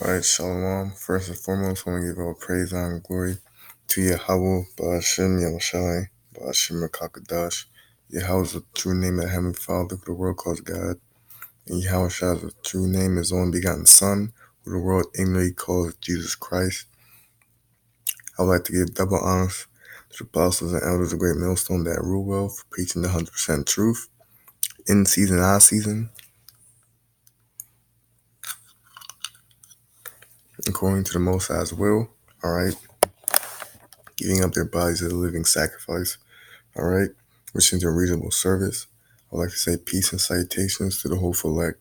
Alright, Shalom. First and foremost, I want to give all praise, honor, and glory to Yahweh, Ba'ashem, Yahushai, Ba'ashem, Rakakadash. Yahweh is the true name of the Heavenly Father, who the world calls God. And Yahushai's the true name is only begotten Son, who the world ignorantly calls Jesus Christ. I would like to give double honors to the apostles and elders of Great Millstone that rule well for preaching the 100% truth, in season, out of season, according to the Most High's will. Alright, giving up their bodies as a living sacrifice. Alright, which is a reasonable service. I'd like to say peace and salutations to the hopeful elect,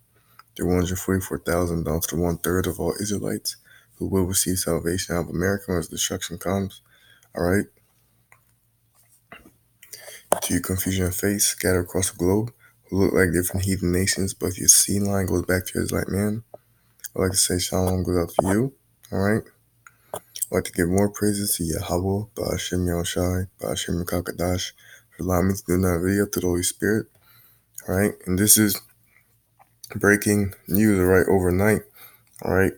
the 144,000 down to the 1/3 of all Israelites who will receive salvation out of America as destruction comes. Alright, to you confusion of faith scattered across the globe who look like different heathen nations, but your seed line goes back to Israelite man. I'd like to say shalom goes out to you. Alright, I'd like to give more praises to Yahweh, Ba'ashem Yahushai, Ba'ashem Rakakadash, for allowing me to do another video to the Holy Spirit. Alright, and this is breaking news right overnight. Alright,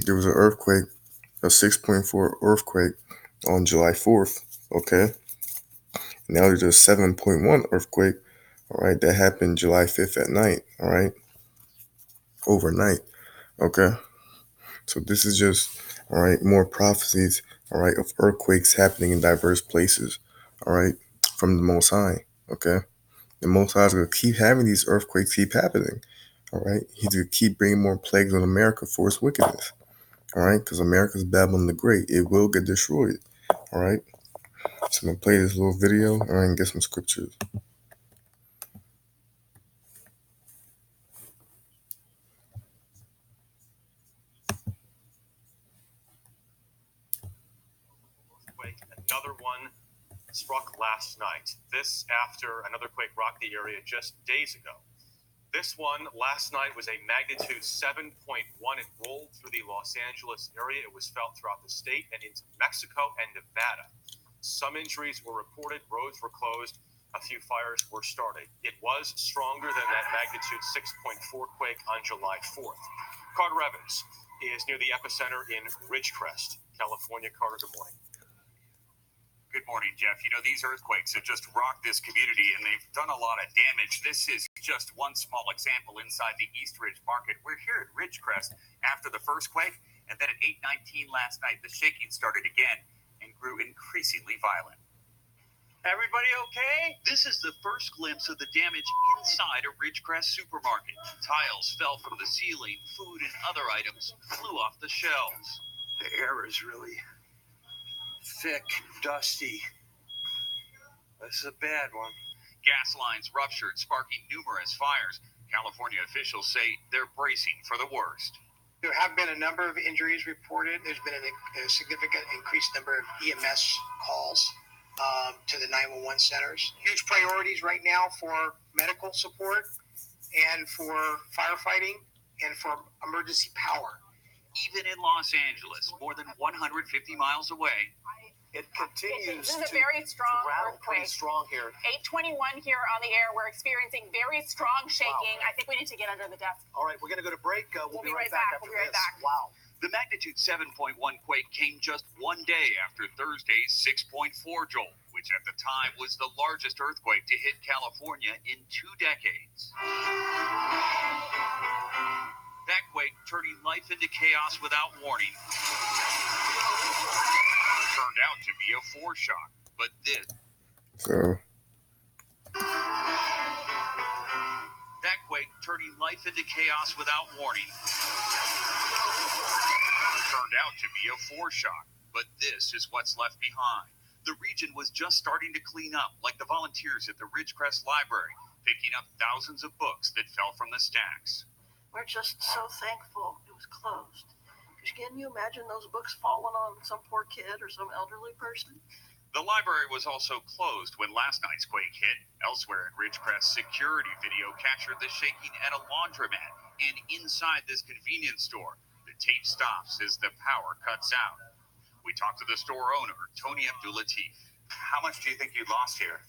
there was an earthquake, a 6.4 earthquake on July 4th. Okay, now there's a 7.1 earthquake. Alright, that happened July 5th at night. Alright, overnight. Okay, so this is just more prophecies. Alright, of earthquakes happening in diverse places. Alright, from the Most High. Okay, the Most High is going to keep having these earthquakes keep happening. Alright, he's going to keep bringing more plagues on America for its wickedness. Alright, because America's Babylon the Great. It will get destroyed. Alright, so I'm going to play this little video and get some scriptures. Another one struck last night. This after another quake rocked the area just days ago. This one last night was a magnitude 7.1. It rolled through the Los Angeles area. It was felt throughout the state and into Mexico and Nevada. Some injuries were reported. Roads were closed. A few fires were started. It was stronger than that magnitude 6.4 quake on July 4th. Carter Evans is near the epicenter in Ridgecrest, California. Carter, good morning. Good morning, Jeff. You know, these earthquakes have just rocked this community, and they've done a lot of damage. This is just one small example inside the East Ridge Market. We're here at Ridgecrest after the first quake, and then at 8:19 last night, the shaking started again and grew increasingly violent. Everybody okay? This is the first glimpse of the damage inside a Ridgecrest supermarket. Tiles fell from the ceiling, food and other items flew off the shelves. The air is really thick, dusty. This is a bad one. Gas lines ruptured, sparking numerous fires. California officials say they're bracing for the worst. There have been a number of injuries reported. There's been a significant increased number of EMS calls to the 911 centers. Huge priorities right now for medical support and for firefighting and for emergency power. Even in Los Angeles, more than 150 miles away, it continues This is a very strong rattle earthquake. pretty strong here. 8:21 here on the air. We're experiencing very strong shaking. Wow. I think we need to get under the desk. All right, we're going to go to break. We'll be right back. after We'll be right this. back. Wow. The magnitude 7.1 quake came just one day after Thursday's 6.4 jolt, which at the time was the largest earthquake to hit California in 2 decades. That quake turning life into chaos without warning turned out to be a foreshock, but this that quake turning life into chaos without warning turned out to be a foreshock, but this is what's left behind. The region was just starting to clean up, like the volunteers at the Ridgecrest Library, picking up thousands of books that fell from the stacks. We're just so thankful it was closed. Because can you imagine those books falling on some poor kid or some elderly person? The library was also closed when last night's quake hit. Elsewhere at Ridgecrest, security video captured the shaking at a laundromat and inside this convenience store. The tape stops as the power cuts out. We talked to the store owner, Tony Abdulatif. How much do you think you lost here?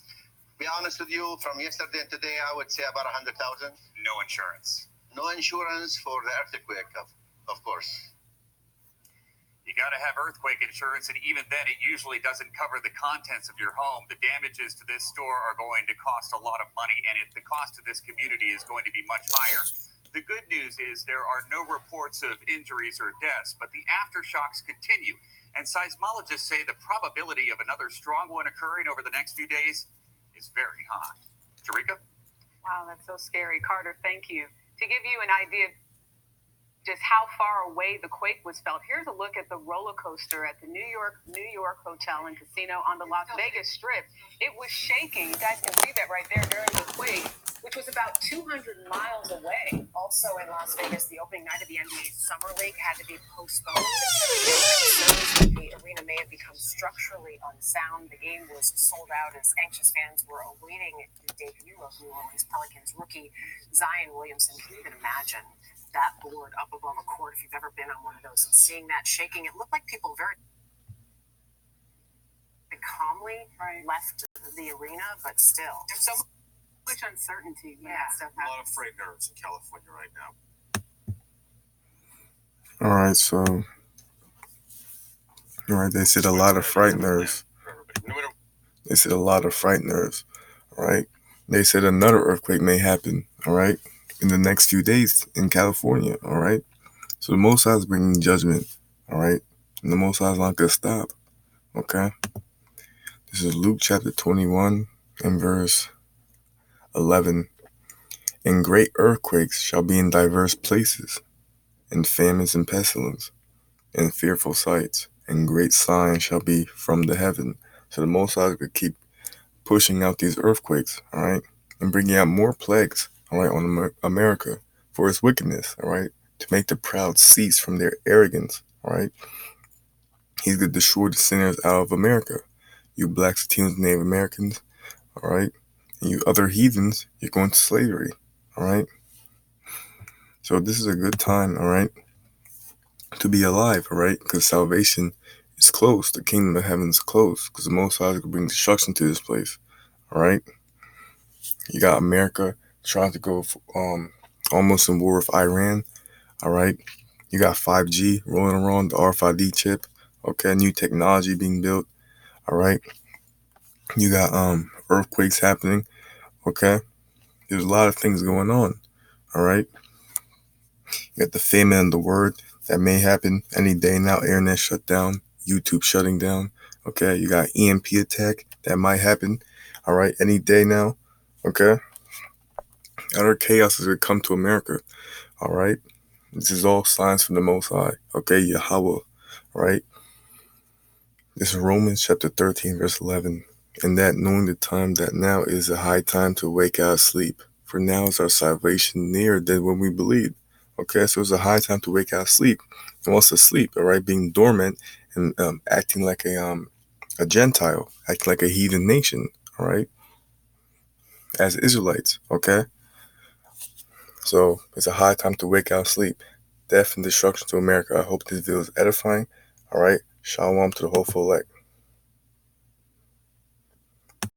Be honest with you, from yesterday and today, I would say about 100,000. No insurance. No insurance for the earthquake, of course. You got to have earthquake insurance, and even then, it usually doesn't cover the contents of your home. The damages to this store are going to cost a lot of money, and the cost to this community is going to be much higher. The good news is there are no reports of injuries or deaths, but the aftershocks continue, and seismologists say the probability of another strong one occurring over the next few days is very high. Tarika? Wow, that's so scary. Carter, thank you. To give you an idea of just how far away the quake was felt, here's a look at the roller coaster at the New York Hotel and Casino on the Las Vegas Strip. It was shaking. You guys can see that right there during the quake, which was about 200 miles away. Also in Las Vegas, the opening night of the NBA Summer League had to be postponed. The arena may have become structurally unsound. The game was sold out as anxious fans were awaiting the debut of New Orleans Pelicans rookie Zion Williamson. Can you even imagine that board up above a court if you've ever been on one of those and seeing that shaking? It looked like people very calmly left the arena, but still. There's so much uncertainty when that stuff happens. A lot of frayed nerves in California right now. All right, so they said a lot of fright nerves. They said a lot of fright nerves. All right. They said another earthquake may happen. All right, in the next few days in California. All right. So the Most High is bringing judgment. All right, and the Most High is not gonna stop. Okay. This is Luke chapter 21 and verse 11. And great earthquakes shall be in diverse places, and famines and pestilence, and fearful sights, and great signs shall be from the heaven. So the Most High could keep pushing out these earthquakes, all right, and bringing out more plagues, all right, on America for its wickedness, all right, to make the proud cease from their arrogance, all right. He's going to destroy the sinners out of America. You blacks, Latinos, Native Americans, all right, and you other heathens, you're going to slavery, all right. So this is a good time, all right, to be alive, all right, because salvation is close. The kingdom of heaven is close, because the Most High is going to bring destruction to this place, all right. You got America trying to go almost in war with Iran, all right. You got 5G rolling around, the RFID chip, okay, new technology being built, all right. You got earthquakes happening, okay. There's a lot of things going on, all right. You got the famine of the word that may happen any day now. Internet shut down, YouTube shutting down, okay. You got EMP attack that might happen, all right, any day now, okay. Other chaos is going to come to America, all right. This is all signs from the Most High, okay, Yahweh, all right. This is Romans chapter 13, verse 11. And that knowing the time that now is a high time to wake out of sleep, for now is our salvation nearer than when we believed. Okay, so it's a high time to wake out of sleep. And what's asleep, all right, being dormant and acting like a Gentile, acting like a heathen nation, all right, as Israelites, okay. So it's a high time to wake out of sleep. Death and destruction to America. I hope this video is edifying, all right. Shalom to the whole full elect.